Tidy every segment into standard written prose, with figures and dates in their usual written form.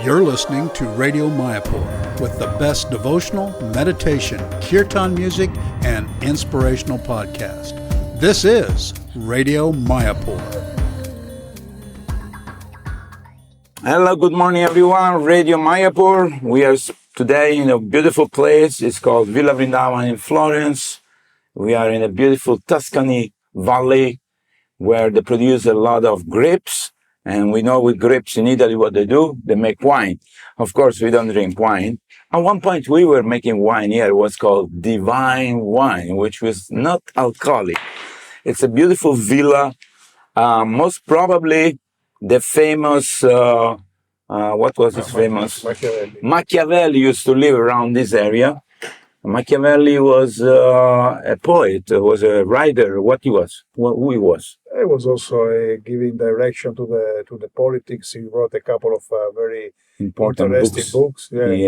You're listening to Radio Mayapur with the best devotional, meditation, kirtan music, and inspirational podcast. This is Radio Mayapur. Hello, good morning everyone. Radio Mayapur. We are today in a beautiful place. It's called Villa Vrindavan in Florence. We are in a beautiful Tuscany valley where they produce a lot of grapes. And we know with grapes in Italy what they do, they make wine. Of course, we don't drink wine. At one point, we were making wine here. It was called divine wine, which was not alcoholic. It's a beautiful villa. Most probably the famous, what was his famous? Machiavelli used to live around this area. Machiavelli was a poet, was a writer. What he was? Who he was? He was also giving direction to the politics. He wrote a couple of very Important interesting books. Important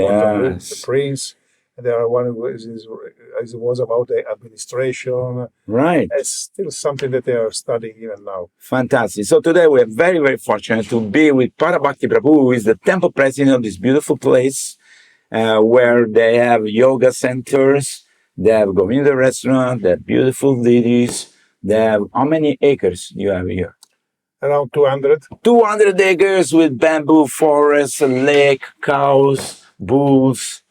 books. Yes. The Prince. And there are one who was about the administration. Right. It's still something that they are studying even now. Fantastic. So today we're very, very fortunate to be with Parabhakti Prabhu, who is the temple president of this beautiful place, where they have yoga centers, they have Govinda restaurant, they have beautiful deities. They have, how many acres do you have here? Around 200. 200 acres with bamboo forests, a lake, cows, bulls.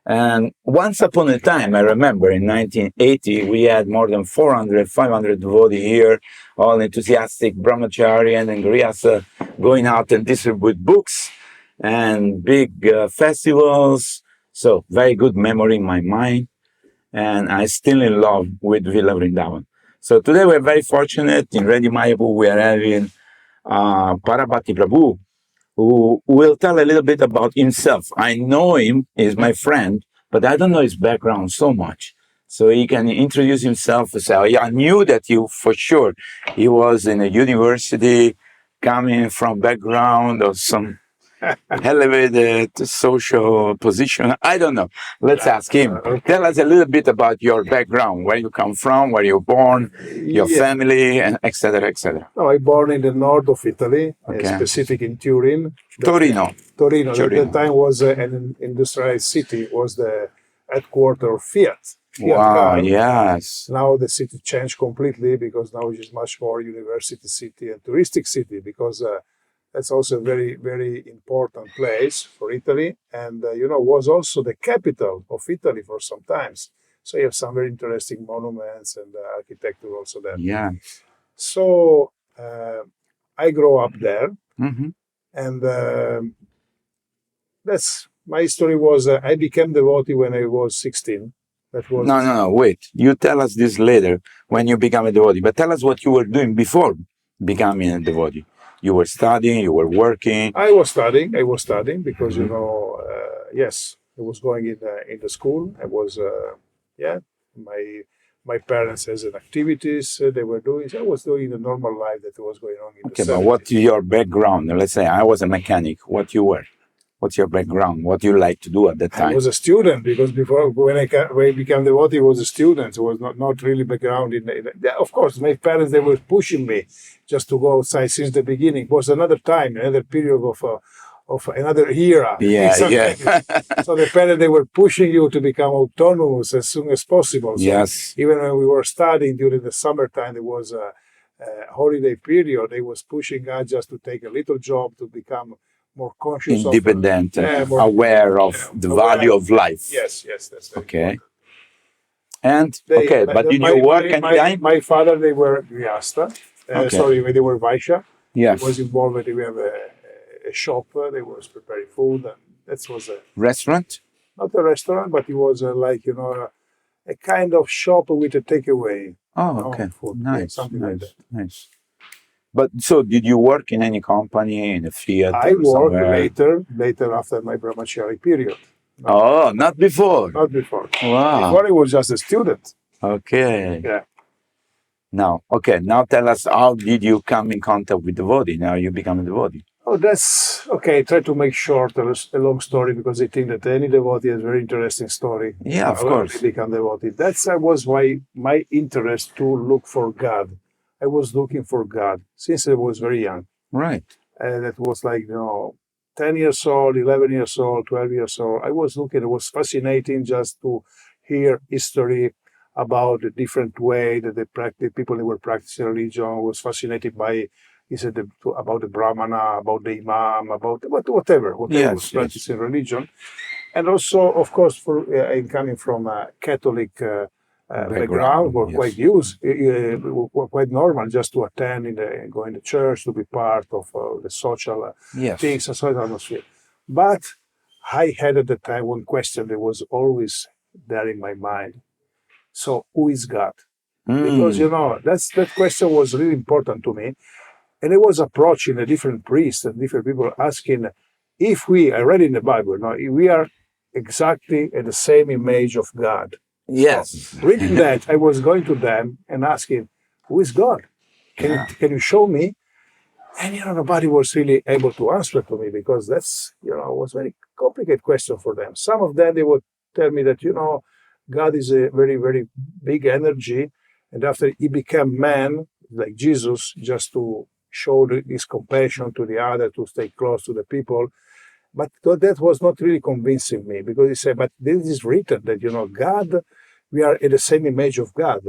And once upon a time, I remember in 1980, we had more than 400, 500 devotees here, all enthusiastic brahmachari and grihasta going out and distribute books and big festivals. So very good memory in my mind. And I'm still in love with Villa Vrindavan. So today we're very fortunate in Radio Mayapur. We are having Parabhakti Prabhu, who will tell a little bit about himself. I know him, he's my friend, but I don't know his background so much. So he can introduce himself and say, I knew that you, for sure, he was in a university, coming from background of some elevated social position. I don't know. Let's ask him. Tell us a little bit about your background, where you come from, where you're born, your family, and etc., etc. No, I born in the north of Italy, Okay. specific in Turin. Torino. Torino. At that time was an industrialized city, was the headquarters of Fiat. Fiat Wow, car. yes. Now the city changed completely because now it's much more university city and touristic city because that's also a very, very important place for Italy. And, was also the capital of Italy for some times. So you have some very interesting monuments and architecture also there. Yeah. So I grew up there. Mm-hmm. And that's my history was I became devotee when I was 16. That was No, wait. You tell us this later when you become a devotee. But tell us what you were doing before becoming a devotee. You were studying, you were working. I was studying because, yes, I was going in the school. I was, my parents has an activities they were doing. So I was doing the normal life that was going on in Okay, the but 70s. what's your background? Let's say I was a mechanic. What you were? What's your background? What you like to do at that I time? was a student because before when I became devotee, I was a student. It was not really background of course, my parents, they were pushing me just to go outside since the beginning. It was another time, another period of another era. Yeah. So the parents, they were pushing you to become autonomous as soon as possible. So Yes. even when we were studying during the summertime, there was a holiday period. They was pushing us just to take a little job to become more conscious Independent, more aware of the value of life. Yes, that's very Okay. important. And, but did you work anytime? My father, they were grihasta. Okay. They were Vaishya. Yes. Was involved. We have a shop. They was preparing food, and that was Restaurant? not a restaurant, but it was a kind of shop with a takeaway. Oh, okay. Food, Nice, something like that. nice. But so, did you work in any company, in a Fiat? I or worked somewhere? later after my brahmachari period. Oh, not before. Not before. Wow. Before I was just a student. Okay. Yeah. Now tell us, how did you come in contact with devotee? Now you become a devotee. Oh, that's okay. I try to make short a long story because I think that any devotee has a very interesting story. Yeah, of How course. they become devotee. That was why my interest to look for God. I was looking for God since I was very young. Right. And that was like, 10 years old, 11 years old, 12 years old, I was looking, it was fascinating just to hear history about the different way that people who were practicing religion. I was fascinated by, he said, about the Brahmana, about the Imam, about whatever was practicing religion. And also, of course, I'm coming from a Catholic background, were quite were quite normal just to attend, go in the church, to be part of the social things, and social atmosphere. But I had at the time one question that was always there in my mind. So, who is God? Because, that question was really important to me. And I was approaching a different priest and different people asking if I read in the Bible, if we are exactly at the same image of God. Yes. So, reading that, I was going to them and asking, who is God? Can you show me? And, nobody was really able to answer to me because that's, was a very complicated question for them. Some of them, they would tell me that, God is a very, very big energy. And after he became man, like Jesus, just to show his compassion to the other, to stay close to the people. But that was not really convincing me because he said, but this is written that, God, we are in the same image of God.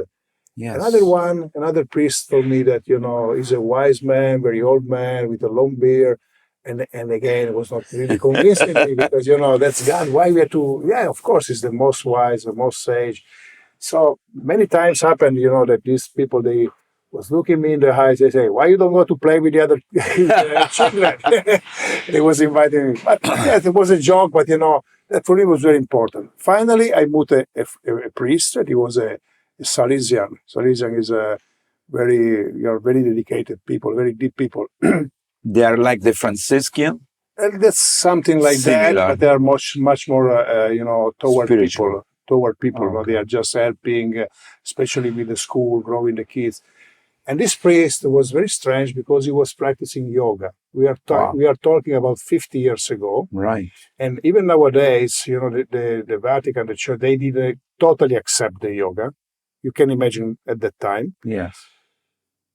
Yes. Another priest told me that, he's a wise man, very old man with a long beard. And again, it was not really convincing me because, that's God. Why we have to, of course, he's the most wise, the most sage. So many times happened, that these people, they was looking me in the eyes, they say, why you don't go to play with the other children? They was inviting me. But yes, it was a joke, but, that for me was very important. Finally, I met a priest, that he was a Salesian. Salesian is a very dedicated people, very deep people. They are like the Franciscan? And that's something like Similar. that, but they are much more, toward Spiritual. people. They are just helping, especially with the school, growing the kids. And this priest was very strange because he was practicing yoga. We are talking about 50 years ago. Right. And even nowadays, the Vatican, the Church, they didn't totally accept the yoga. You can imagine at that time. Yes.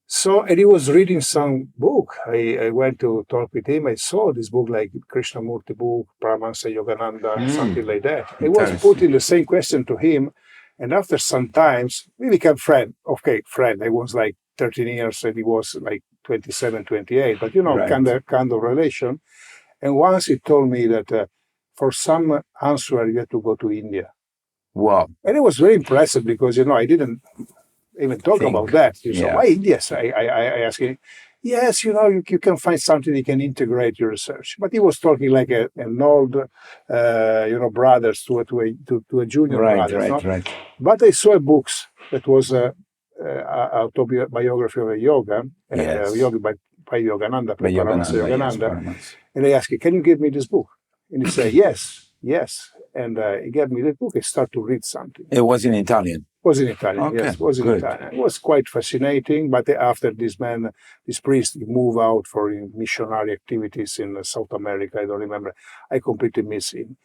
So, and he was reading some book. I went to talk with him. I saw this book like Krishnamurti book, Paramahansa Yogananda, something like that. I was putting the same question to him. And after some times, we became friends. Okay, friend. I was like 13 years and he was like 27, 28. But, kind of relation. And once he told me that for some answer, you have to go to India. Wow. And it was very impressive because, I didn't even talk about that. So why India? I asked him. Yes, you can find something you can integrate your research. But he was talking like an old, brothers to a junior brother. Right. But I saw books that was autobiography of a yoga, yoga by Yogananda, Yogananda. And I asked him, can you give me this book? And he said, yes. And he gave me the book. I started to read something. It was in Italian. It was in Italian, okay. Yes. It was in Italian. It was quite fascinating. But after this priest, moved out for missionary activities in South America, I don't remember. I completely miss him.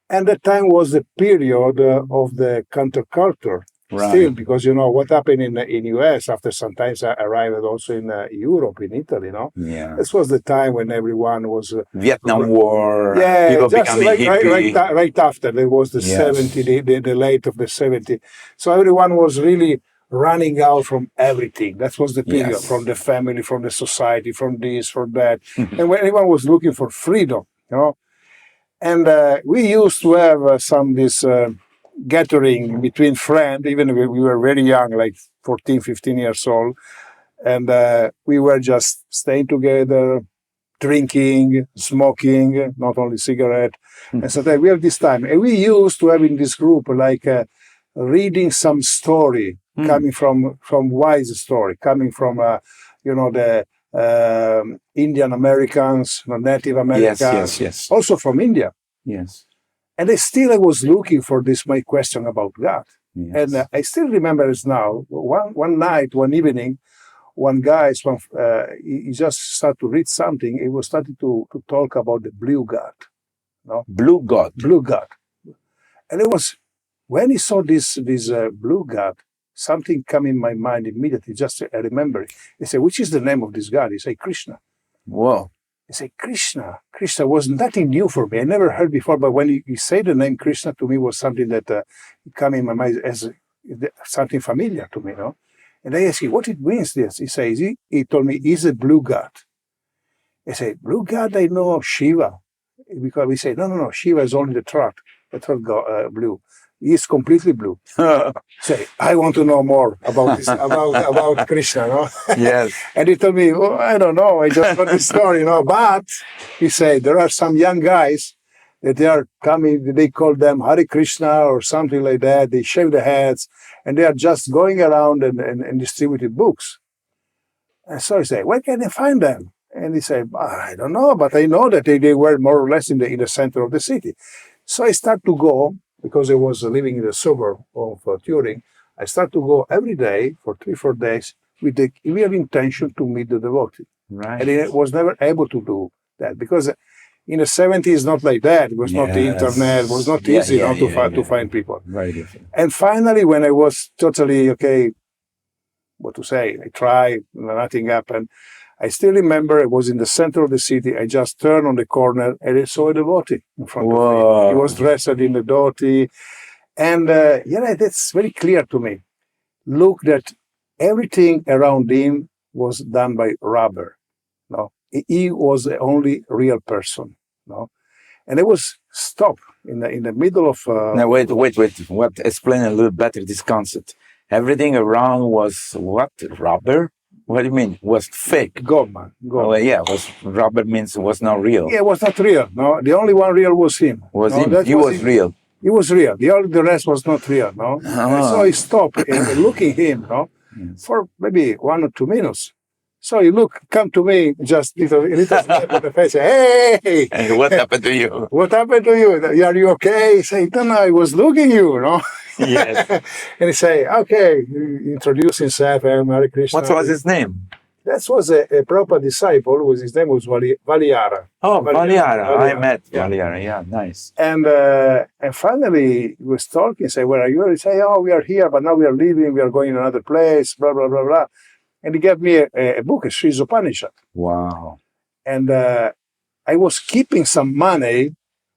And that time was the period of the counterculture. Right. Still, because what happened in US after sometimes I arrived also in Europe, in Italy, Yeah. This was the time when everyone was Vietnam War. Yeah, people just right after there was the 70s, the late of the 70s. So everyone was really running out from everything. That was the period, from the family, from the society, from this, from that, and when everyone was looking for freedom, And we used to have this gathering between friends, even we were very young, like 14, 15 years old. And we were just staying together, drinking, smoking, not only cigarette. And so we have this time. And we used to have in this group like reading some story coming from wise story, coming from, the Indian Americans, Native Americans, yes. also from India. Yes. And I was looking for my question about God. Yes. And I still remember it now. One night, one evening, one guy, he just started to read something. He was starting to talk about the blue God. Blue God? Blue God. And it was, when he saw this blue God, something came in my mind immediately. Just I remember it. He said, which is the name of this God? He said, Krishna. Whoa. He said, Krishna. Krishna was nothing new for me. I never heard before, but when he said the name Krishna to me was something that came in my mind as something familiar to me, And I asked him, what it means this? He says, he told me, he's a blue god. I said, blue god, I know Shiva. Because we say, no, Shiva is only the third god, blue. He's completely blue. Say, I want to know more about this, about Krishna, Yes. And he told me, I don't know, I just got the story, But he said, there are some young guys that they are coming, they call them Hare Krishna or something like that. They shave their heads and they are just going around and distributing books. And so he said, where can I find them? And he said, I don't know, but I know that they were more or less in the center of the city. So I start to go, because I was living in the suburb of Turin, I start to go every day for 3-4 days with the real intention to meet the devotee. Right. And I was never able to do that because in the 70s, not like that. It was not the internet. It was not easy to find people. Very different. And finally, when I was totally, I tried, nothing happened. I still remember I was in the center of the city. I just turned on the corner and I saw a devotee in front of me. He was dressed in the dhoti. And that's very clear to me. Look that everything around him was done by rubber. He was the only real person. And I was stopped in the middle of. Now wait. What? Explain a little better this concept. Everything around was what? Rubber? What do you mean? Was fake? Gold. Oh, yeah. Was rubber means it was not real. Yeah, it was not real. No, the only one real was him. He was real. He was real. The rest was not real. No. So I stopped and looking him. For maybe 1 or 2 minutes. So he come to me, just little slap on the face. Hey! And what happened to you? What happened to you? Are you okay? He said, no, I was looking you, Yes. And he said, okay, he introduced himself, Hare Krishna. What was his name? That was a proper disciple. His name was Valiara. Oh, Valiara. I met Valiara. Yeah, nice. And finally, he was talking. He said, where are you? He said, oh, we are here, but now we are leaving. We are going to another place, blah, blah, blah, blah. And he gave me a book, a Sri Upanishad. Wow. And I was keeping some money,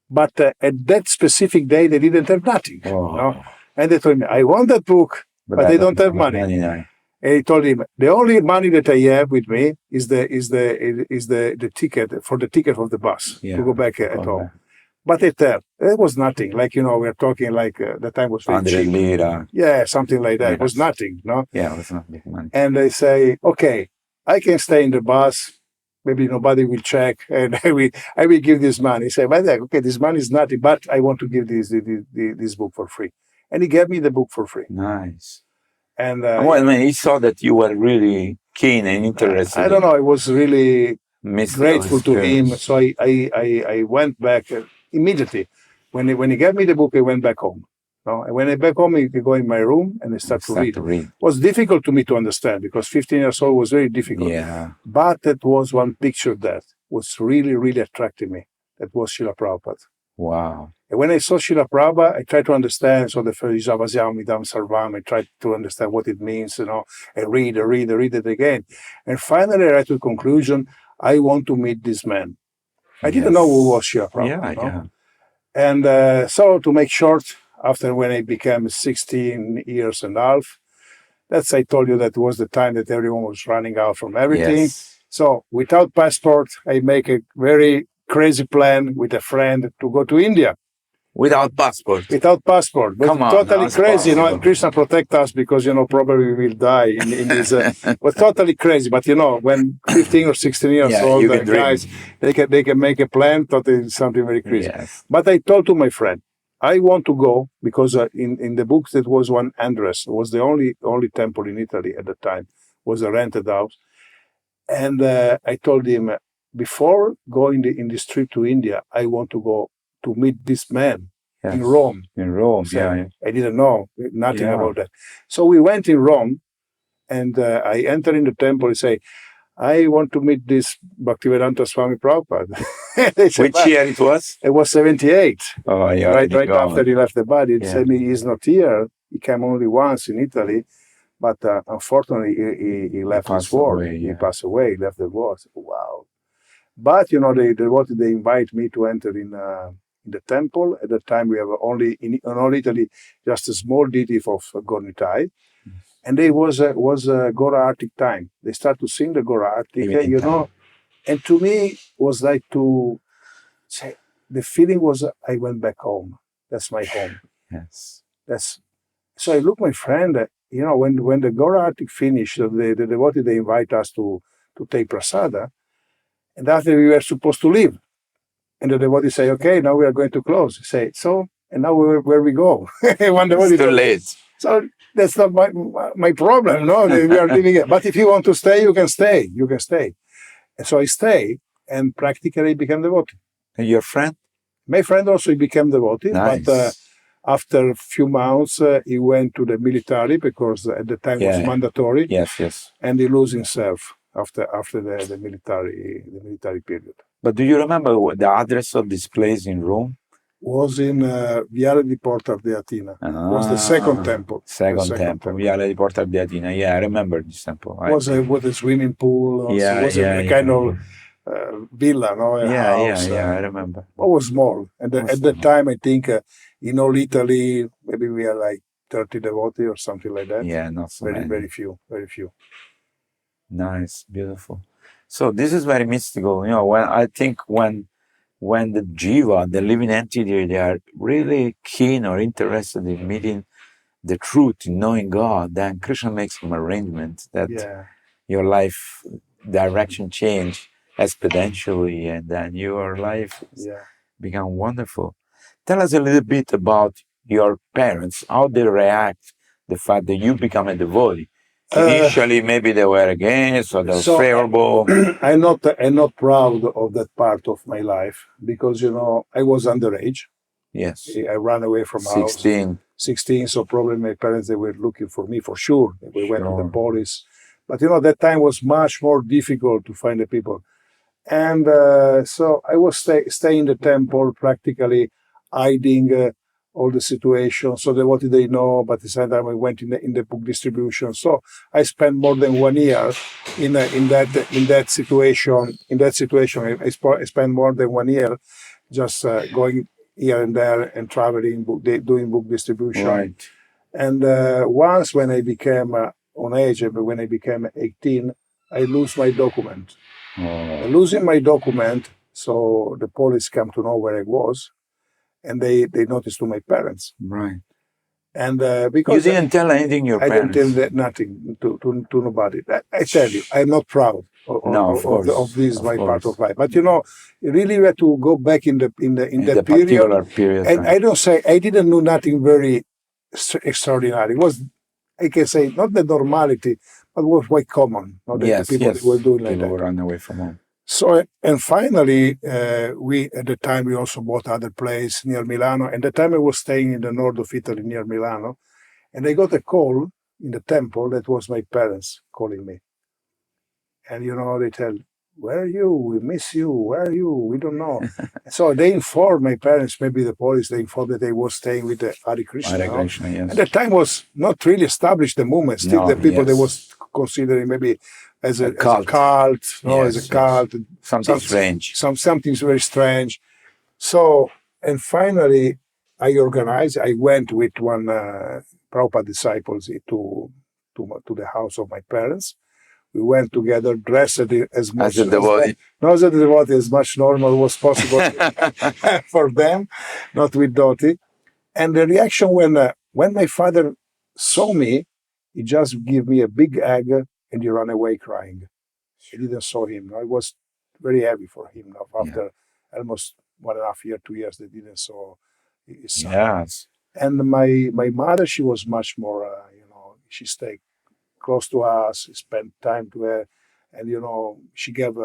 but at that specific day, they didn't have nothing. And they told me, I want that book, but they don't have money. And he told him, the only money that I have with me is the ticket for the bus to go back at home. But it was nothing. Like, we're talking like the time was very cheap. Lira. Yeah, something like that. Yes. It was nothing, Yeah, it was not big money. And they say, okay, I can stay in the bus. Maybe nobody will check, and I will give this money. He said, okay, this money is nothing, but I want to give this book for free. And he gave me the book for free. Nice. And he saw that you were really keen and interested. I don't know. I was really grateful to him. So I went back immediately. When he gave me the book, I went back home. And when I back home, I go in my room and I start to read. It was difficult to me to understand because 15 years old was very difficult. Yeah. But that was one picture that was really, really attracting me. That was Srila Prabhupada. Wow. And when I saw Srila Prabhupada, I tried to understand. So the first Javasyam Idam Sarvam, I tried to understand what it means, I read it again. And finally, I arrived to the conclusion, I want to meet this man. I didn't know who was Srila Prabhupada. Yeah. And so to make short, after when I became 16 years and a half, I told you that was the time that everyone was running out from everything. Yes. So without passport, I make a very crazy plan with a friend to go to India. Without passport? Without passport. But Come on, totally crazy, and Krishna protect us because, probably we will die in this. But totally crazy. But, when 15 or 16 years old guys, they can make a plan, totally something very crazy. Yes. But I told to my friend, I want to go because in the books there was one Andres. It was the only temple in Italy at the time. It was a rented house. And I told him, before going in this trip to India, I want to go to meet this man in Rome. In Rome, so I didn't know nothing about that. So we went in Rome, and I entered in the temple and say, I want to meet this Bhaktivedanta Swami Prabhupada. Which year it was? It was 78. Oh, yeah. Right after he left the body. He said, he's not here. He came only once in Italy. But unfortunately, he left his world. He passed away. He left the world. Wow. But they invite me to enter in the temple. At that time, we have only in all Italy just a small ditif of Gornitai, and it was Gora Arctic time. They start to sing the Gora Arctic, Even in time. and to me was like to say the feeling was I went back home. That's my home. Yes. That's so I look my friend. When the Gora Arctic finished, the devotee they invite us to take prasada, and after we were supposed to leave. And the devotee say, okay, now we are going to close. Say, so, and now where we go? One devotee It's too late. So that's not my problem, no? We are living it. But if you want to stay, you can stay. You can stay. And so I stay and practically became devotee. And your friend? My friend also became devotee, Nice. but after a few months, he went to the military because at the time it was mandatory. Yes. And he lose himself after the military period. But do you remember the address of this place in Rome? Was in Viale di Porta Ardeatina. Was the second temple. Second temple, Viale di Porta Ardeatina. Yeah, I remember this temple. Was with a swimming pool. Was a kind of villa, no? A house. I remember. It was small. And at that time, I think in all Italy, maybe we are like 30 devotees or something like that. Yeah, not so many. Very few. Nice, beautiful. So this is very mystical. When the jiva, the living entity, they are really keen or interested in meeting the truth, in knowing God, then Krishna makes some arrangement that your life direction change exponentially, and then your life become wonderful. Tell us a little bit about your parents, how they react the fact that you become a devotee. Initially, maybe they were against, or they were favorable. I'm not proud of that part of my life because I was underage. Yes, I ran away from 16. house. 16. So probably my parents they were looking for me for sure. We went to the police, but that time was much more difficult to find the people, and so I was staying in the temple, practically hiding. All the situation. So what did they know? But at the same time, I went in the book distribution. So I spent more than 1 year in that situation. In that situation, I spent more than 1 year just going here and there and traveling, doing book distribution. Right. And once when I became on age, when I became 18, I lose my document. Losing my document, so the police come to know where I was. And they noticed to my parents. Right. And because you didn't tell anything your parents. I didn't tell nothing to nobody. I tell you, I'm not proud of this my part of life. But you really had to go back in that period. And I don't say I didn't do nothing very extraordinary. It was, I can say, not the normality, but was quite common. The people were doing like that. People were running away from home. So, and finally, we at the time we also bought other place near Milano. And the time I was staying in the north of Italy near Milano, and I got a call in the temple that was my parents calling me. And they tell, "Where are you? We miss you. Where are you? We don't know." So they informed my parents, maybe the police. They informed that I was staying with the Hare Krishna. Hare Krishna, yes. And the time was not really established. The movement, still the people they was considering maybe. As a cult, as a cult. Something strange. Something's very strange. So, and finally, I went with one Prabhupada disciples to the house of my parents. We went together, dressed as much as a devotee. Not as a devotee, as much normal was possible for them, not with dhoti. And the reaction when my father saw me, he just gave me a big hug. And he ran away crying. I didn't saw him. It was very heavy for him. After almost 1.5 years, 2 years, they didn't saw his son. Yes. And my mother, she was much more, she stayed close to us, spent time to her, and she gave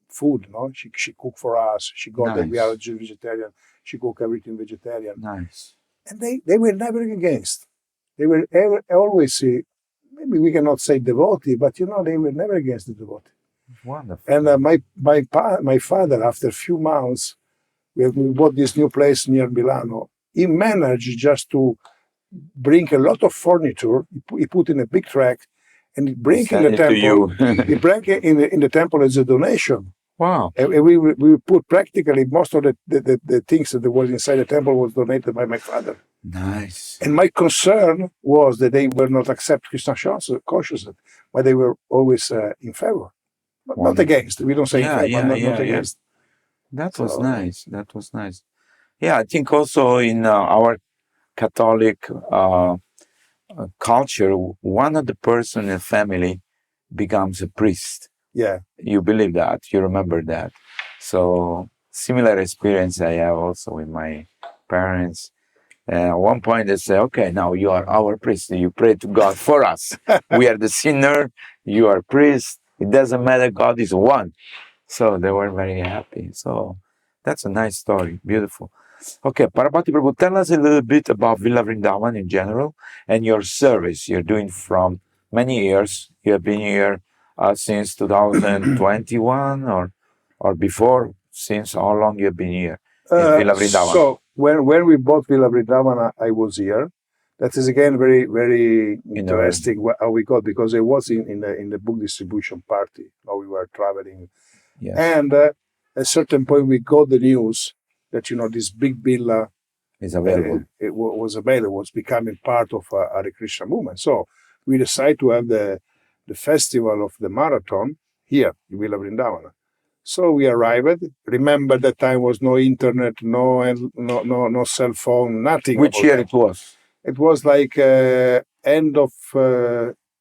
food. She cooked for us. She got that we are vegetarian. She cooked everything vegetarian. Nice. And they were never against. They were always. Maybe we cannot say devotee, but they were never against the devotee. Wonderful. And my father, after a few months, we bought this new place near Milano. He managed just to bring a lot of furniture. He put in a big truck, and he bring in the temple. He bring it in the temple as a donation Wow. And we put practically most of the things that was inside the temple was donated by my father. Nice. And my concern was that they were not accept Christian consciousness, but they were always in favor, not against. We don't say in favor, not against. That was nice. That was nice. Yeah, I think also in our Catholic culture, one of the person in the family becomes a priest. Yeah. You believe that, you remember that. So similar experience I have also with my parents. And at one point they say, okay, now you are our priest. You pray to God for us. We are the sinner. You are priest. It doesn't matter. God is one. So they were very happy. So that's a nice story. Beautiful. Okay, Parabhakti Prabhu, tell us a little bit about Villa Vrindavan in general and your service you're doing from many years. You have been here since 2021 or before. Since how long you have been here in Villa Vrindavan? So when we bought Villa Vrindavan, I was here. That is again very very interesting how we got, because it was in the book distribution party. Now we were traveling, and at a certain point we got the news that this big villa is available. It was available. Was becoming part of a Hare Krishna movement. So we decided to have the festival of the marathon here in Villa Vrindavan. So we arrived. Remember that time was no internet, no cell phone, nothing. Which year it was? It was like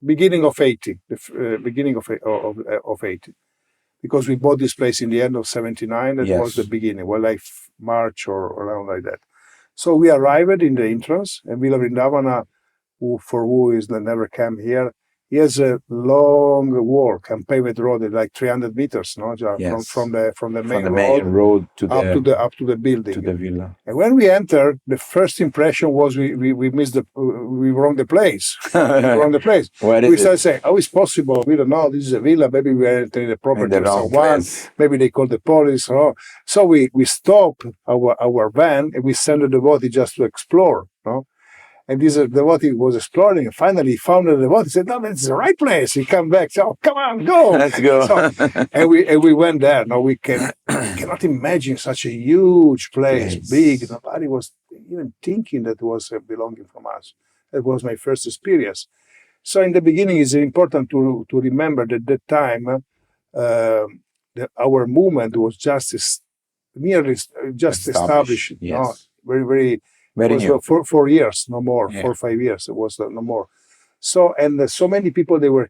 beginning of 80, beginning of 80. Because we bought this place in the end of 79, that was the beginning, well, like March or around like that. So we arrived in the entrance, and Villa Vrindavana, who is never come here, he has a long walk and paved road, like 300 meters, no, from the main road to the building, to the villa. And when we entered, the first impression was we missed we wrong the place. We started saying, "How is possible? We don't know. This is a villa. Maybe we are entering the property of someone. Maybe they called the police." So we stopped our van and we sent the devotee just to explore, no. And this devotee was exploring, and finally he found the devotee. He said, "No, it's the right place." He come back, so come on, go. Let's go. And we went there. Now we cannot imagine such a huge place, big. Nobody was even thinking that was belonging from us. That was my first experience. So in the beginning, it's important to remember that at that time, our movement was just established. Yes. Very new. For 4 years, no more. 4 or 5 years, it was no more. So, and so many people, they were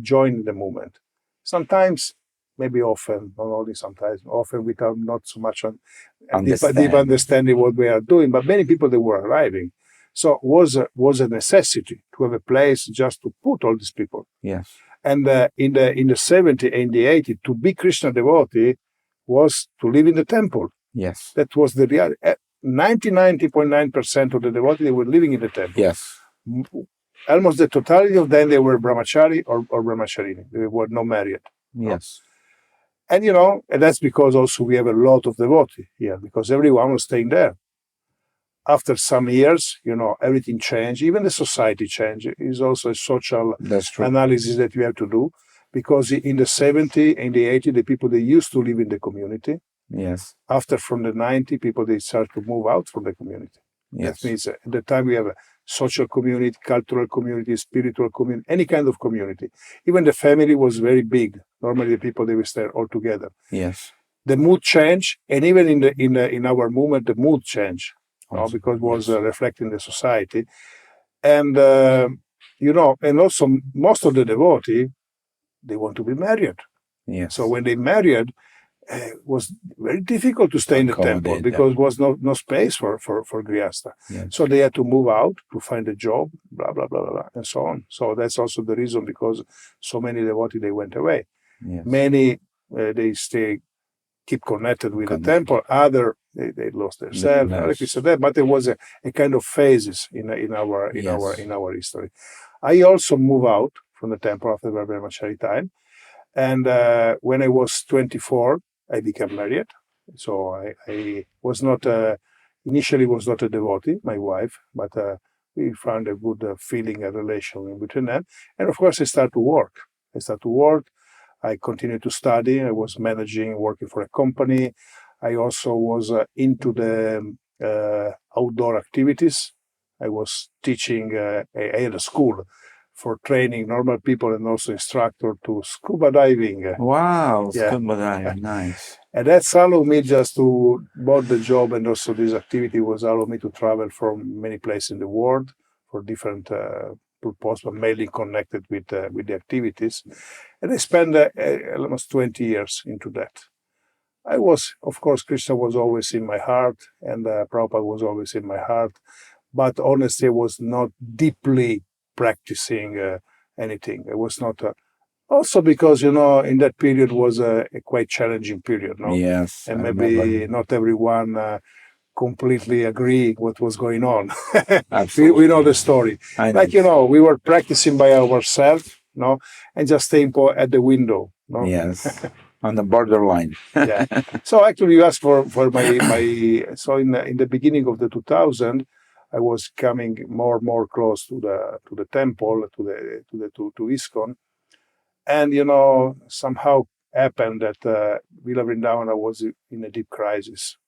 joining the movement. Sometimes, maybe often, not only sometimes, often without not so much deep understanding what we are doing, but many people, they were arriving. So it was a necessity to have a place just to put all these people. Yes. And in the 70s and the 80s, to be Krishna devotee was to live in the temple. Yes. That was the reality. 90.9% of the devotees, they were living in the temple. Yes. Almost the totality of them, they were brahmachari or brahmacharini. They were not married. Yes. And and that's because also we have a lot of devotees here, because everyone was staying there. After some years, everything changed. Even the society changed. It's also a social analysis that you have to do, because in the 70s and the 80s, the people, they used to live in the community. Yes. After from the 90s, people, they start to move out from the community. Yes. That means at the time we have a social community, cultural community, spiritual community, any kind of community. Even the family was very big. Normally the people, they will stay all together. Yes. The mood changed, and even in our movement, the mood changed, because it was reflecting the society. And, and also most of the devotees, they want to be married. Yes. So when they married, it was very difficult to stay in the temple, because there was no space for Grihastha. Yes. So they had to move out to find a job, blah, blah, blah, blah, and so on. So that's also the reason, because so many devotees, they went away. Yes. Many, they keep connected with the temple. Other, they lost their self. But there was a kind of phases in our history. I also moved out from the temple after the brahmachari time. And when I was 24, I became married. So I was not, initially was not a devotee, my wife, but we found a good feeling, a relation in between them. And of course, I started to work. I continued to study. I was managing, working for a company. I also was into the outdoor activities. I was teaching. I had a school for training normal people and also instructor to scuba diving. Wow, Yeah. scuba diving, nice. And that's allowed me just to, both the job and also this activity was allowed me to travel from many places in the world for different purposes, but mainly connected with the activities. And I spent almost 20 years into that. I was, of course, Krishna was always in my heart, and Prabhupada was always in my heart. But honestly, I was not deeply practicing anything. It was not. Also because, in that period was a quite challenging period, no? Yes, And I maybe remember. not everyone completely agree what was going on. Absolutely. We know the story. I know. Like, we were practicing by ourselves, no? And just staying at the window, no? Yes, on the borderline. Yeah. So actually, you asked for my. So in the beginning of the 2000, I was coming more and more close to the temple, to ISKCON, and somehow happened that Villa Vrindavana was in a deep crisis.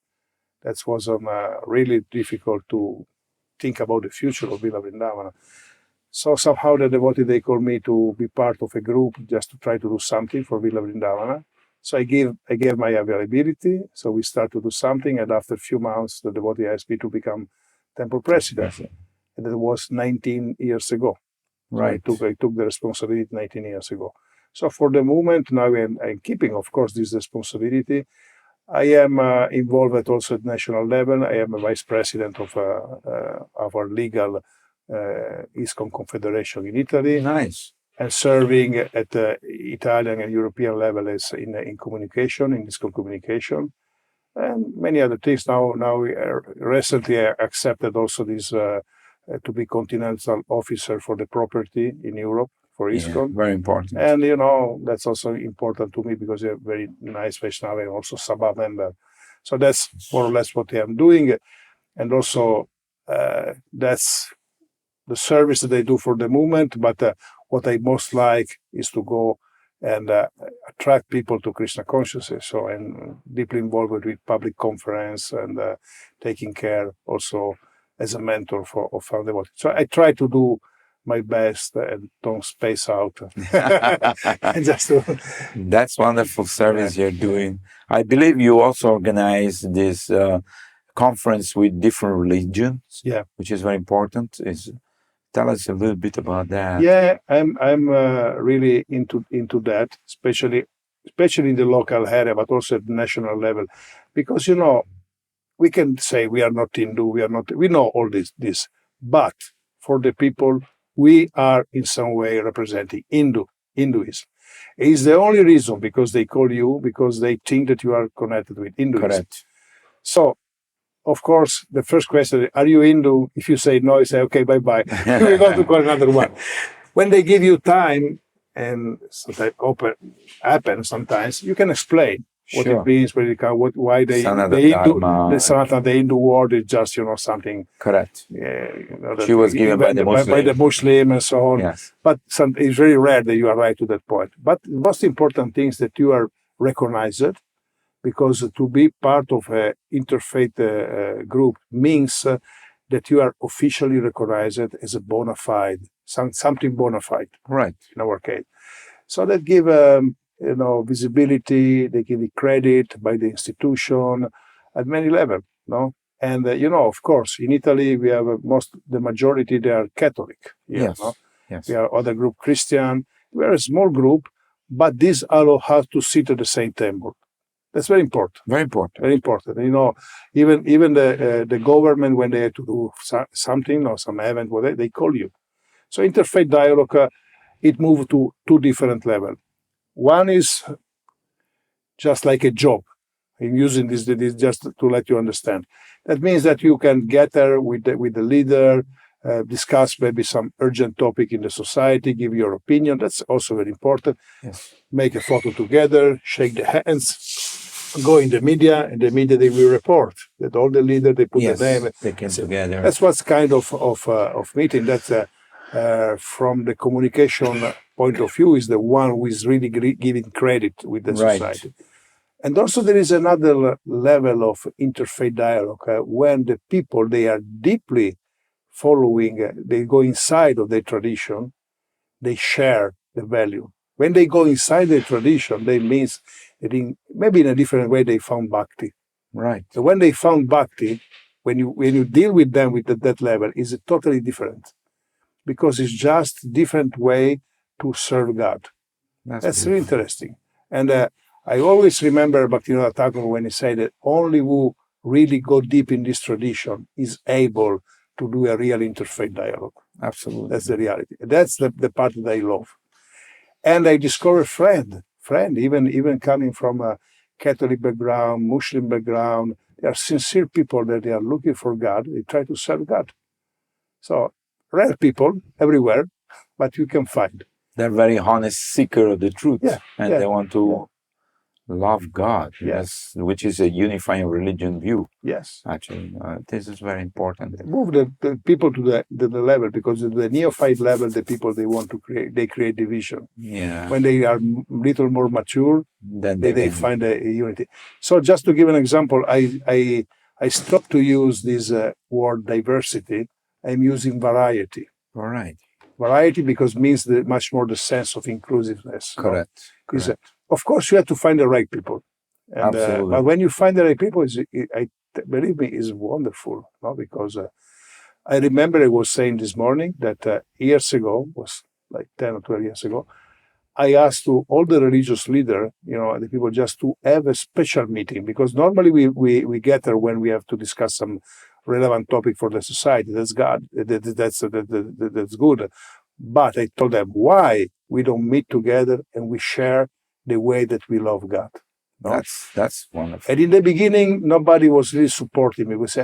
That was really difficult to think about the future of Villa Vrindavana. So somehow the devotee, they called me to be part of a group just to try to do something for Villa Vrindavana. So I gave my availability. So we started to do something, and after a few months, the devotee asked me to become temple president. And that was 19 years ago. Right. So I took the responsibility 19 years ago. So for the moment, now I'm keeping, of course, this responsibility. I am involved also at national level. I am a vice president of our legal ISKCON Confederation in Italy. Nice. And serving at the Italian and European level as in communication, in ISKCON communication, and many other things. Now we recently accepted also this to be continental officer for the property in Europe for ISKCON. Very important. And that's also important to me because you're a very nice Vaishnava and also Sabha member. So that's more or less what I am doing, and also that's the service that I do for the movement. But what I most like is to go and attract people to Krishna consciousness. So I'm deeply involved with public conference and taking care also as a mentor of our devotees. So I try to do my best and don't space out. And just That's wonderful service you're doing. I believe you also organize this conference with different religions, which is very important. Tell us a little bit about that. Yeah, I'm really into that, especially in the local area, but also at the national level, because we can say we are not Hindu, we know all this, but for the people we are in some way representing Hinduism. It is the only reason because they call you because they think that you are connected with Hinduism. Correct. So, of course, the first question, are you Hindu? If you say no, you say, okay, bye-bye. We're going to call another one. When they give you time, and sometimes happens sometimes, you can explain what it means, where it comes, why the Hindu word is just, something. Correct. She was given by the Muslim and so on. Yes. But it's very rare that you arrive to that point. But the most important thing is that you are recognized, because to be part of an interfaith group means that you are officially recognized as a bona fide, something bona fide, right? In our case, so that give visibility, they give you credit by the institution at many levels, no? And of course, in Italy we have the majority they are Catholic. Yes. No? Yes. We are other group Christian. We are a small group, but this allows us to sit at the same table. That's very important. Very important. Very important. Even the government, when they have to do something or some event, they call you. So interfaith dialogue, it moved to two different levels. One is just like a job. I'm using this just to let you understand. That means that you can gather with the leader, discuss maybe some urgent topic in the society, give your opinion. That's also very important. Yes. Make a photo together, shake the hands, go in the media, and the media they will report that all the leaders they put their name. They came together. That's what's kind of meeting. That's from the communication point of view is the one who is really giving credit with the Right. society. And also there is another level of interfaith dialogue when the people, they are deeply following, they go inside of their tradition, they share the value. When they go inside the tradition, they means that maybe in a different way they found bhakti. Right. So when they found bhakti, when you deal with them with that level, is totally different, because it's just different way to serve God. That's really interesting. And I always remember Bhaktivinoda Thakur when he said that only who really go deep in this tradition is able to do a real interfaith dialogue. Absolutely. That's the reality. That's the part that I love. And I discovered friend, even coming from a Catholic background, Muslim background. They are sincere people that they are looking for God. They try to serve God. So rare people everywhere, but you can find. They're very honest seeker of the truth, and yeah, they want to love God, Yes. which is a unifying religion view. Yes. Actually, this is very important. Move the people to the level, because at the neophyte level, the people they want to create, they create division. Yeah. When they are little more mature, Then they find a unity. So just to give an example, I stopped to use this word diversity. I'm using variety. All right. Variety because means much more the sense of inclusiveness. Correct. Of course, you have to find the right people. And, Absolutely. but when you find the right people, believe me, it's wonderful. No? Because I remember I was saying this morning that years ago, was like 10 or 12 years ago, I asked to all the religious leaders, the people, just to have a special meeting, because normally we gather when we have to discuss some relevant topic for the society. That's God. That's good. But I told them why we don't meet together and we share the way that we love God. No? That's wonderful. And in the beginning, nobody was really supporting me. We say,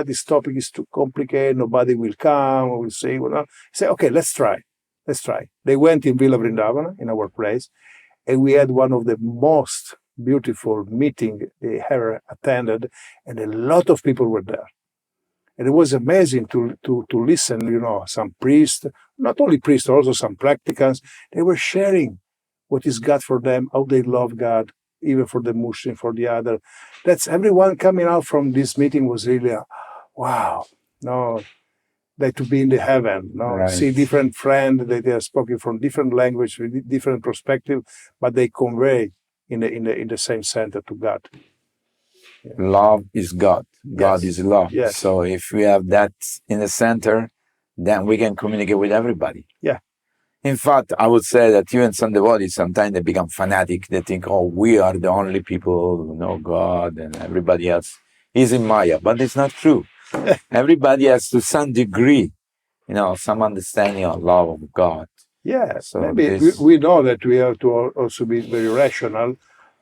this topic is too complicated. Nobody will come. We'll say, I say, okay, let's try. They went in Villa Vrindavana, in our place, and we had one of the most beautiful meetings they ever attended, and a lot of people were there. And it was amazing to listen, some priests, not only priests, also some practicants. They were sharing what is God for them, how they love God, even for the Muslim, for the other. That's everyone coming out from this meeting was really, wow, like to be in the heaven, Right. See different friends, they are speaking from different language, with different perspective, but they convey in the same center to God. Yeah. Love is God. God is love. Yes. So if we have that in the center, then we can communicate with everybody. Yeah. In fact, I would say that even some devotees, sometimes they become fanatic. They think, we are the only people who know God and everybody else is in Maya. But it's not true. Everybody has to some degree, some understanding of love of God. Yeah, so maybe we know that we have to also be very rational.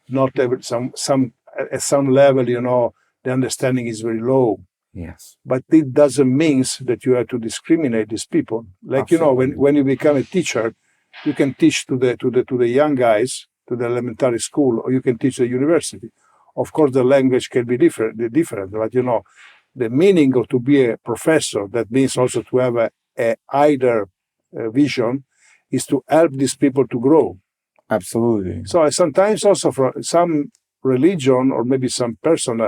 Not every, at some level, the understanding is very low. Yes. But it doesn't mean that you have to discriminate these people. Like, Absolutely. when you become a teacher, you can teach to the young guys, to the elementary school, or you can teach the university. Of course, the language can be different, but the meaning of to be a professor, that means also to have a higher vision, is to help these people to grow. Absolutely. So sometimes also for some religion or maybe some person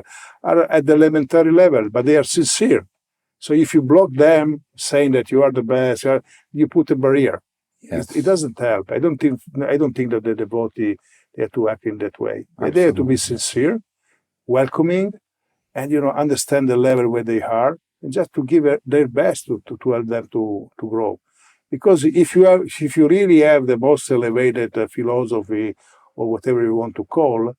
are at the elementary level, but they are sincere. So if you block them saying that you are the best, you put a barrier. Yes. It doesn't help. I don't think that the devotee, they have to act in that way. Absolutely. They have to be sincere, welcoming, and understand the level where they are, and just to give their best to help them to grow. Because if you really have the most elevated philosophy or whatever you want to call,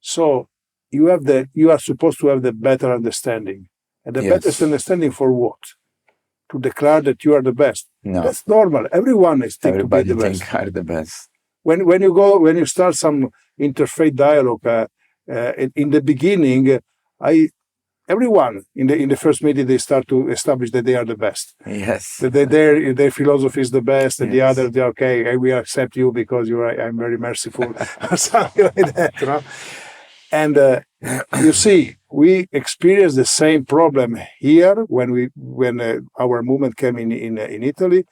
so you are supposed to have the better understanding, and the better understanding for what? To declare that you are the best. No. That's normal. Everyone is thinking to be the best. Everybody think are the best. When you start some interfaith dialogue, in the beginning, everyone in the first meeting they start to establish that they are the best. Yes. That their philosophy is the best, and the other they're okay. We accept you because I'm very merciful, or something like that. And you see, we experienced the same problem here when our movement came in Italy.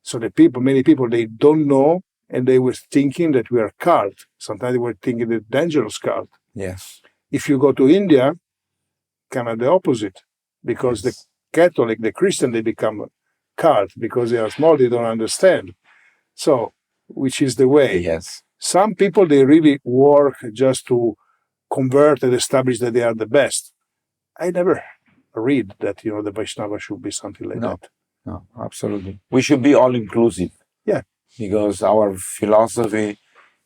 So many people, they don't know and they were thinking that we are cult. Sometimes they were thinking the dangerous cult. Yes. If you go to India, kind of the opposite, because the Yes. Catholic, the Christian, they become cult because they are small, they don't understand. So, which is the way. Yes. Some people, they really work just to convert and establish that they are the best. I never read that, the Vaishnava should be something like No. that. No, absolutely. We should be all inclusive. Yeah. Because our philosophy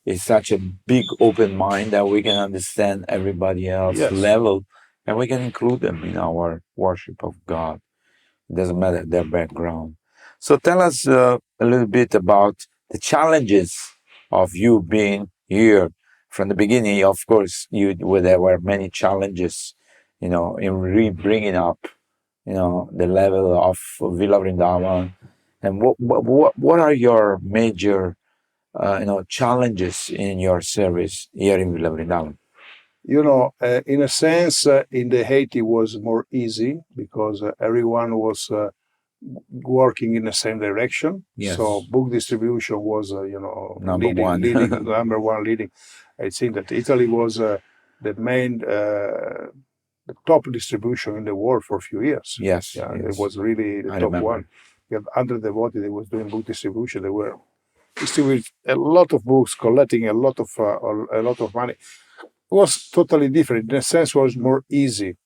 is such a big open mind that we can understand everybody else's Yes. level and we can include them in our worship of God. It doesn't matter their background. So tell us a little bit about the challenges of you being here from the beginning. Of course, there were many challenges, in bringing up, the level of Villa Vrindavan. And what are your major, challenges in your service here in Villa Vrindavan? In a sense, in the Haiti was more easy because everyone was working in the same direction. Yes. So book distribution was, Number one. leading, number one leading. I think that Italy was the main, the top distribution in the world for a few years. Yes. Yeah, yes. it was really the I top remember. one. You have Andre Devoti, they was doing book distribution. They were distributing a lot of books, collecting a lot of money. It was totally different. In a sense, it was more easy.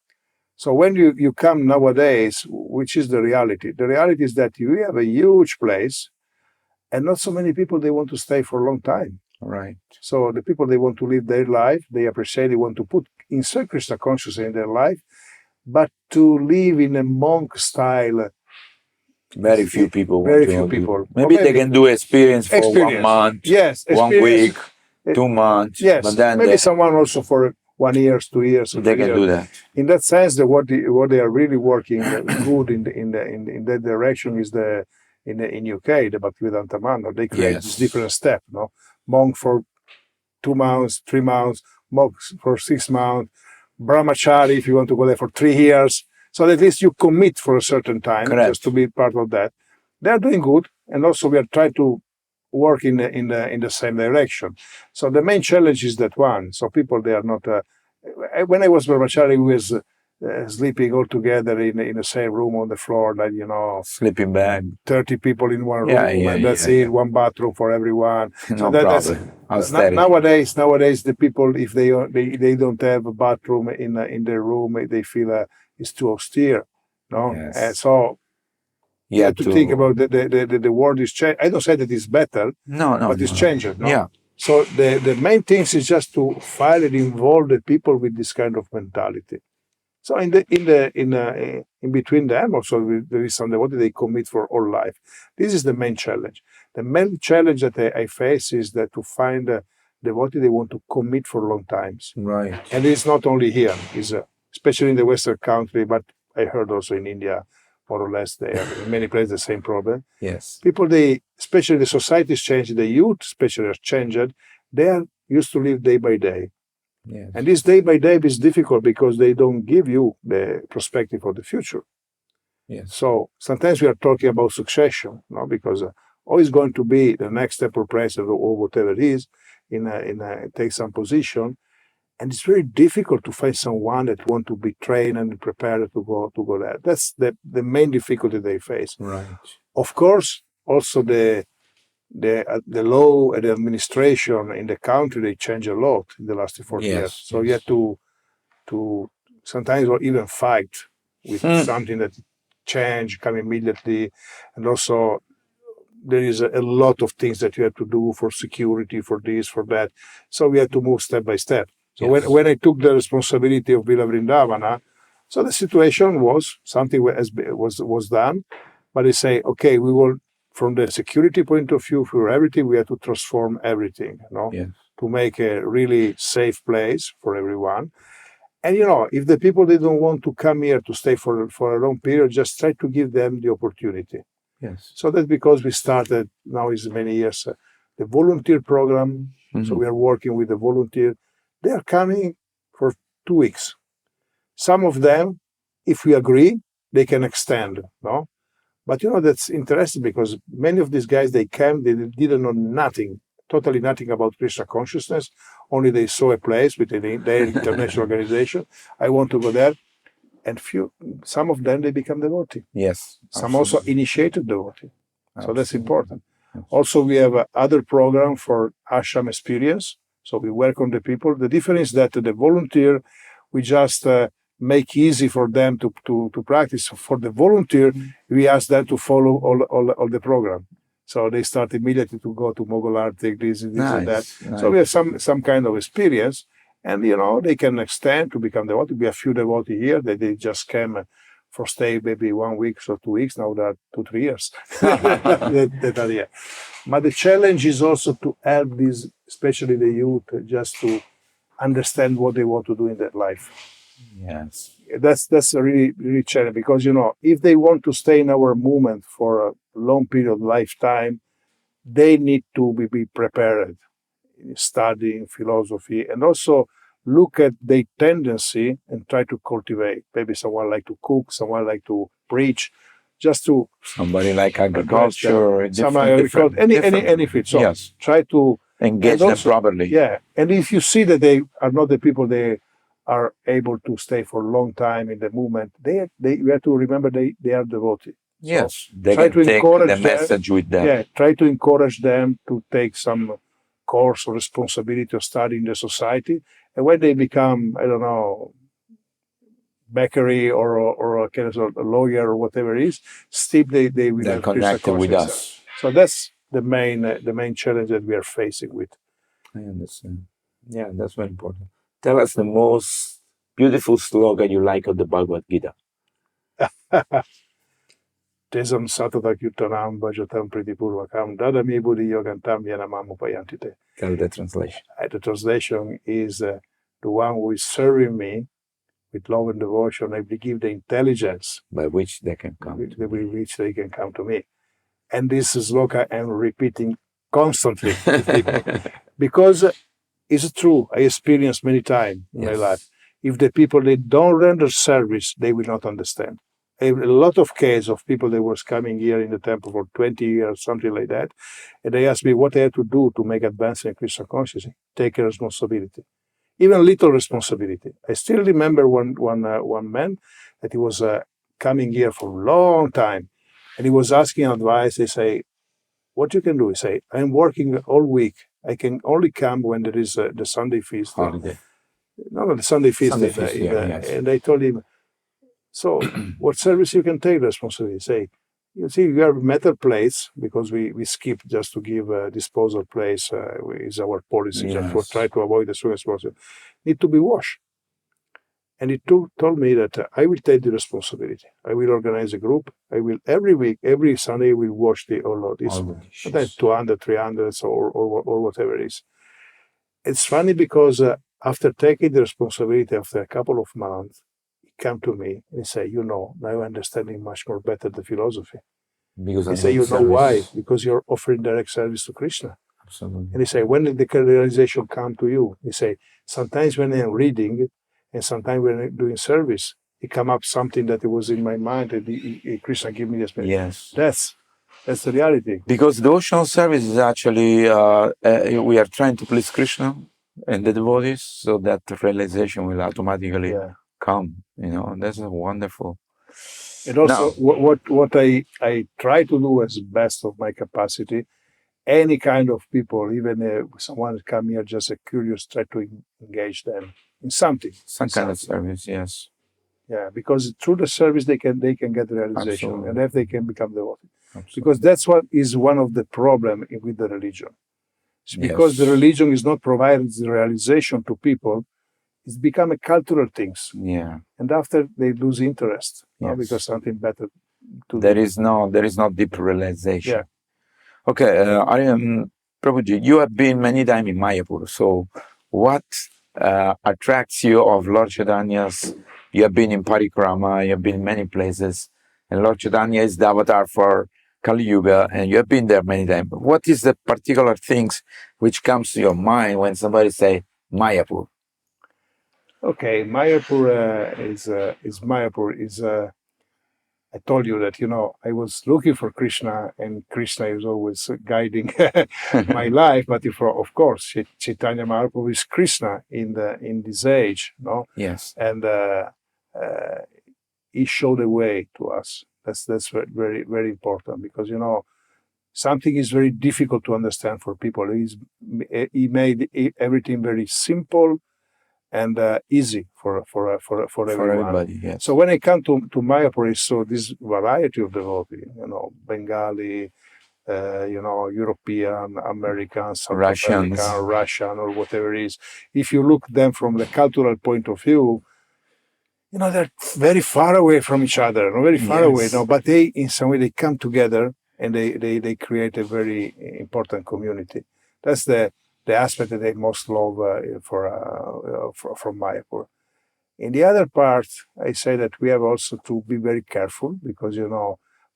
So when you come nowadays, which is the reality? The reality is that you have a huge place, and not so many people they want to stay for a long time. Right. So the people they want to live their life, they appreciate, they want to put insert Krishna consciousness in their life, but to live in a monk style. Very few people. Very few people. Maybe they can do experience for 1 month. Yes, 1 week, 2 months. Yes, but then maybe someone also for 1 year, 2 years. They can do that. In that sense, what they are really working good in that direction is in UK, the Bhaktivedanta Manor. They create this different step. Monk for 2 months, 3 months, monks for 6 months, brahmachari if you want to go there for 3 years. So at least you commit for a certain time just to be part of that. They are doing good, and also we are trying to work in the same direction. So the main challenge is that one. So people they are not. When I was brahmachari, we was sleeping all together in the same room on the floor, like sleeping bag, 30 people in one room, and that's it. One bathroom for everyone. No problem. Nowadays, the people if they don't have a bathroom in their room, they feel it's too austere. No, yes. And so. You have to think about the world is changing. I don't say that it's better, but it's changing. No? Yeah. So the main thing is just to find and involve the people with this kind of mentality. So in between them also there is some what they commit for all life. This is the main challenge. The main challenge that I face is that to find the devotee they want to commit for long times. Right. And it's not only here. It's especially in the Western country, but I heard also in India. More or less, they have in many places the same problem. Yes. People, especially the society is changing, the youth especially are changed. They are used to live day by day. Yes. And this day by day is difficult because they don't give you the perspective for the future. Yes. So sometimes we are talking about succession, because always going to be the next step or president or whatever it is, take some position. And it's very difficult to find someone that want to be trained and prepared to go there. That's the main difficulty they face. Right. Of course, also the law and the administration in the country they change a lot in the last 40 years. So you have to sometimes or even fight with something that change come immediately, and also there is a lot of things that you have to do for security, for this, for that. So we have to move step by step. So when I took the responsibility of Villa Vrindavana, so the situation was something was done, but they say, okay, we will, from the security point of view, for everything, we have to transform everything, to make a really safe place for everyone. And if the people they don't want to come here to stay for a long period, just try to give them the opportunity. Yes. So that's because we started now is many years the volunteer program. Mm-hmm. So we are working with the volunteer. They are coming for 2 weeks. Some of them, if we agree, they can extend, But that's interesting because many of these guys, they came, they didn't know nothing, totally nothing about Krishna consciousness. Only they saw a place within their international organization. I want to go there. And some of them, they become devotee. Yes. Some also Absolutely. initiated devotee. So that's Absolutely. important. Also, we have other program for ashram experience. So we welcome the people. The difference is that the volunteer, we just make easy for them to practice. For the volunteer, we ask them to follow all the program. So they start immediately to go to Mogul Arctic, this and that. Nice. So we have some kind of experience. And, they can extend to become devotee. We have few devotee here that they just came for stay maybe 1 week or 2 weeks. Now they are 2-3 years that are here. But the challenge is also to help these, especially the youth, just to understand what they want to do in their life. Yes. That's a really, really challenge because, if they want to stay in our movement for a long period of lifetime, they need to be prepared in studying philosophy and also look at their tendency and try to cultivate. Maybe someone like to cook, someone like to preach, just to somebody like agriculture, different any field. So yes. Try to engage them properly. Yeah, and if you see that they are not the people they are able to stay for a long time in the movement, we have to remember they are devoted. Yes, so they can take the message with them. Yeah, try to encourage them to take some course or responsibility of studying the society. And when they become, I don't know, bakery or a kind of a lawyer or whatever it is, still they will They're have connected with us. So that's the main challenge that we are facing with. I understand. Yeah, that's very important. Tell us the most beautiful slogan you like of the Bhagavad Gita. Tesam satata kirtanam bhajatam pritipurvakam dadami buddhi yogantam yanamam upayantite. Tell the translation. The translation is the one who is serving me with love and devotion. I will give the intelligence by which they can come. Which they can come to me. And this sloka I'm repeating constantly because it's true. I experienced many times in my life. If the people they don't render service, they will not understand. A lot of cases of people that was coming here in the temple for 20 years, something like that, and they asked me what I had to do to make advance in Krishna consciousness. Take a responsibility, even little responsibility. I still remember one man that he was coming here for a long time, and he was asking advice. They say, "What you can do?" He say, "I'm working all week. I can only come when there is the Sunday feast." Holiday. No, the Sunday feast. Yes. And I told him, so what service you can take responsibility? Say, you see, we have metal plates because we skip just to give a disposal place is our policy. Just to try to avoid as soon as possible. Need to be washed. And he told me that I will take the responsibility. I will organize a group. I will every week, every Sunday, we'll wash all of this. Sometimes 200, 300 or whatever it is. It's funny because after taking the responsibility after a couple of months, come to me and say, now I'm understanding much more better the philosophy. Because I say, why? Because you're offering direct service to Krishna. Absolutely. And he say, when did the realization come to you? He say, sometimes when I'm reading and sometimes when I'm doing service, it come up something that was in my mind and Krishna give me this. Yes. That's the reality. Because devotional service is actually, we are trying to please Krishna and the devotees so that the realization will automatically come, that's wonderful. And also what I try to do as best of my capacity, any kind of people, even someone come here just curious, try to engage them in something. Some kind of service, yes. Yeah, because through the service they can get the realization. Absolutely. And if they can become devotee. Because that's what is one of the problem with the religion. It's because the religion is not providing the realization to people. It's become a cultural things. Yeah. And after they lose interest, because something better to there is no deep realization. Yeah. Okay, Prabhuji, you have been many times in Mayapur. So what attracts you of Lord Chaitanya's? You have been in Parikrama, you have been in many places, and Lord Chaitanya is the avatar for Kali Yuga, and you have been there many times. What is the particular things which comes to your mind when somebody say Mayapur? Okay, Mayapur is Mayapur is I told you that, I was looking for Krishna, and Krishna is always guiding my life. But of course, Chaitanya Mahaprabhu is Krishna in this age, Yes. and he showed the way to us. That's very, very important, because something is very difficult to understand for people. He made everything very simple and easy for everyone. Everybody, yes. So when I come to Mayapur, I saw this variety of devotee, Bengali, European, American, South Russians. American, Russian, or whatever it is. If you look them from the cultural point of view, they're very far away from each other, very far away. But they, in some way, they come together and they create a very important community. That's the aspect that I most love from Mayapur. In the other part, I say that we have also to be very careful, because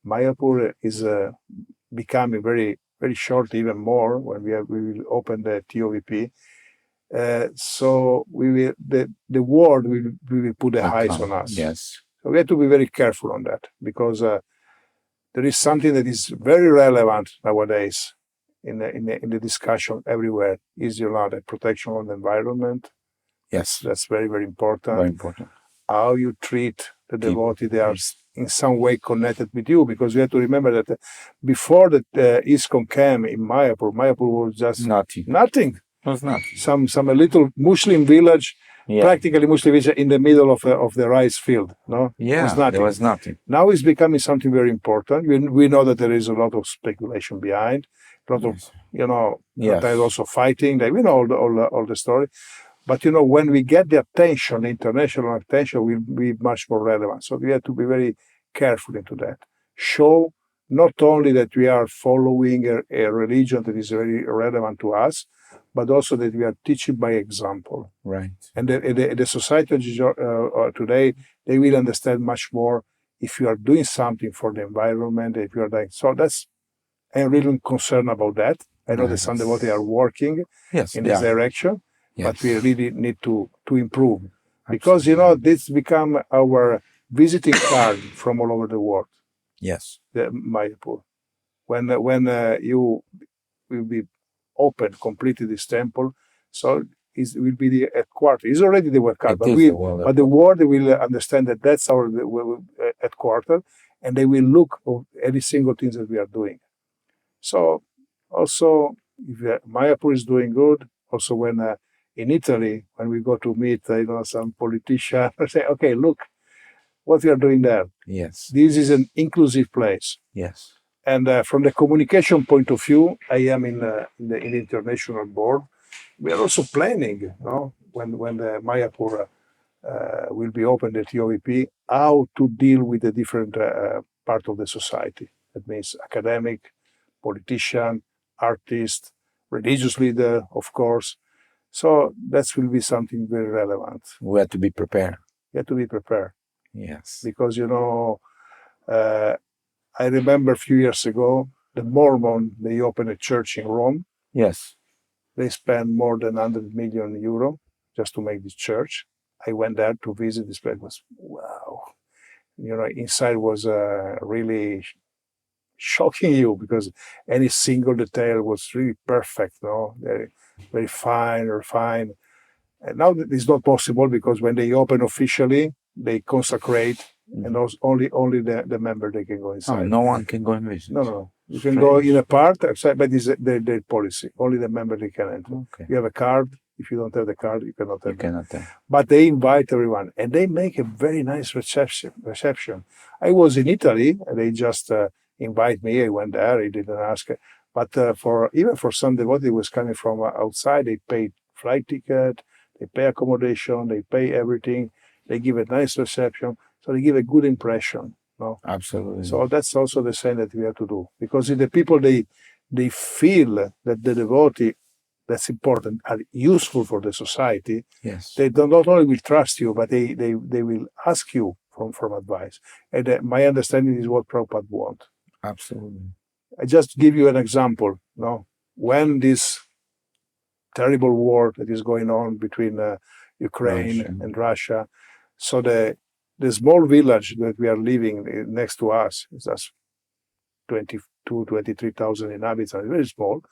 Mayapur is becoming very, very short, even more when we will open the TOVP. So the world will put the eyes on us. Yes. So we have to be very careful on that, because there is something that is very relevant nowadays in the discussion everywhere. Is the protection of the environment? Yes. That's very, very important. Very important. How you treat the devotee, they are in some way connected with you, because we have to remember that before the ISKCON came in Mayapur was just nothing. It was nothing. Some little Muslim village, practically Muslim village in the middle of the rice field. No, yeah, there was nothing. Now it's becoming something very important. We know that there is a lot of speculation behind, a lot of sometimes also fighting. We know all the story. But when we get the attention, the international attention, will be much more relevant. So we have to be very careful into that. Show not only that we are following a religion that is very relevant to us, but also that we are teaching by example. Right. And the society today, they will understand much more if you are doing something for the environment, if you are doing. So I'm really concerned about that. I know that some devotees are working in this direction. Yes. But we really need to improve. Because, this become our visiting card from all over the world. Yes. The Mayapur. When you will be open completely this temple, so it will be the headquarters. It's already the headquarters, but the world will understand that that's our headquarters, and they will look at every single thing that we are doing. So also, if Mayapur is doing good, also when in Italy, when we go to meet, some politician, say, okay, look what we are doing there. Yes. This is an inclusive place. Yes. And from the communication point of view, I am in the international board. We are also planning, when the Mayapur will be open at TOVP, how to deal with the different part of the society. That means academic, politician, artist, religious leader, of course. So that will be something very relevant. We have to be prepared. You have to be prepared. Yes. Because, I remember a few years ago, the Mormon, they opened a church in Rome. Yes. They spent more than 100 million euro just to make this church. I went there to visit this place. It was, wow. Inside was really shocking you, because any single detail was really perfect, very, very fine, refined. And now it's not possible, because when they open officially, they consecrate, and only the member they can go inside. Oh, no one can go and visit. No. You can go in a part outside, but it's their policy. Only the member they can enter. Okay. You have a card. If you don't have the card, you cannot enter. You cannot enter. But they invite everyone, and they make a very nice reception. I was in Italy, and they just invite me. I went there. I didn't ask. But even for some devotee who was coming from outside, they paid flight ticket, they pay accommodation, they pay everything. They give a nice reception, so they give a good impression. No? Absolutely. So that's also the same that we have to do, because if the people they feel that the devotee, that's important, are useful for the society. Yes. They not only will trust you, but they will ask you from advice. And my understanding is what Prabhupada wants. Absolutely. I just give you an example. When this terrible war that is going on between Ukraine and Russia, so the the small village that we are living next to us is just 23,000 inhabitants, very small.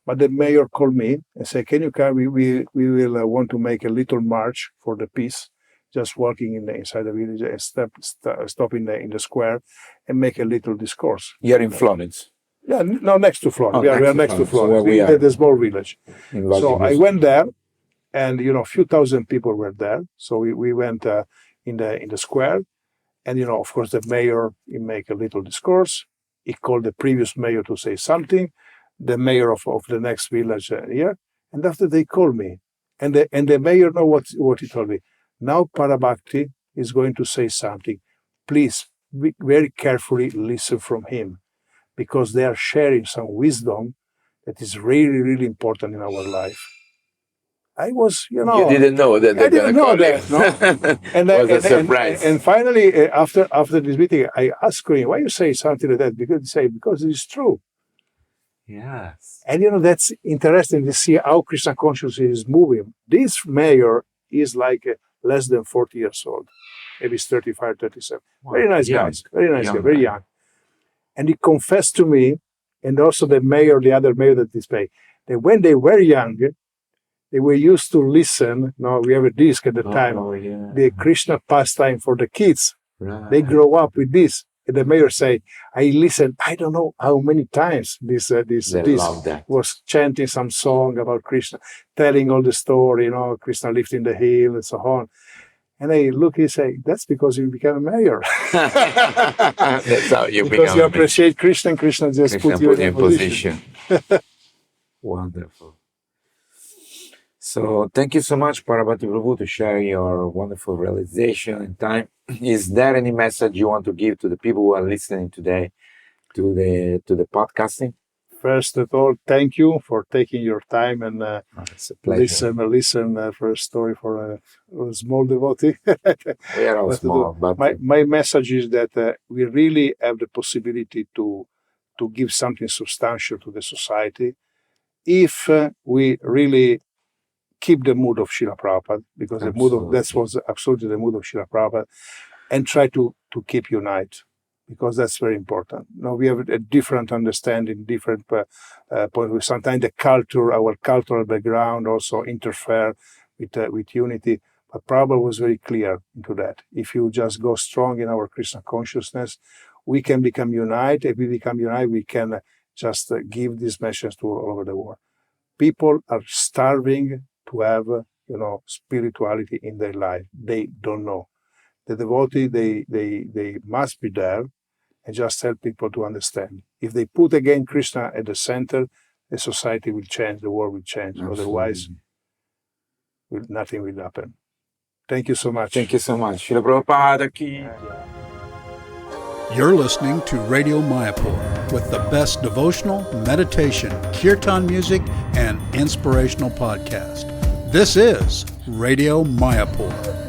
But the mayor called me and said, "Can you come? We will want to make a little march for the peace, just walking inside the village and stop in the square and make a little discourse." You're in Florence. Yeah, no, next to Florence. We are next to Florence. So we are the small village. So I Valdivia. went there, and a few thousand people were there. So we went in the square, and of course the mayor he make a little discourse. He called the previous mayor to say something, the mayor of the next village here, and after they called me, and the mayor know what he told me. Now Parabhakti is going to say something. Please very carefully listen from him, because they are sharing some wisdom that is really, really important in our life. I was, You didn't know that I didn't know that. No? And, it was a surprise. And finally, after this meeting, I asked him, "Why you say something like that?" Because it's true. Yes. And that's interesting to see how Krishna consciousness is moving. This mayor is like less than 40 years old, maybe he's 35, 37. Wow. Very nice Young. guys, very nice Young guy, very guy. young. And he confessed to me, and also the other mayor that is paying, that when they were young, they were used to listen. Now we have a disc at the time, the Krishna pastime for the kids. Right. They grow up with this. And the mayor said, "I listened, I don't know how many times this love that. was chanting some song about Krishna, telling all the story, Krishna lifting the hill and so on." And I look and say, "That's because you became a mayor." That's how you Because become you a appreciate Krishna, and Krishna just Krishna put you in a position. Wonderful. So thank you so much, Parabhakti Prabhu, to share your wonderful realization and time. Is there any message you want to give to the people who are listening today to the podcasting? First of all, thank you for taking your time and It's a pleasure. listen for a story for a small devotee. We are all small, but my message is that we really have the possibility to give something substantial to the society if we really keep the mood of Srila Prabhupada, because that was absolutely the mood of Srila Prabhupada, and try to keep unite, because that's very important. Now we have a different understanding, different point. Sometimes our cultural background also interfere with unity. But Prabhupada was very clear into that. If you just go strong in our Krishna consciousness, we can become united. If we become united, we can just give this message to all over the world. People are starving to have, spirituality in their life. They don't know. The devotee, they must be there and just help people to understand. If they put again Krishna at the center, the society will change, the world will change. Absolutely. Otherwise, nothing will happen. Thank you so much. Thank you so much. Srila Prabhupada ki. You're listening to Radio Mayapur with the best devotional, meditation, kirtan music, and inspirational podcast. This is Radio Mayapur.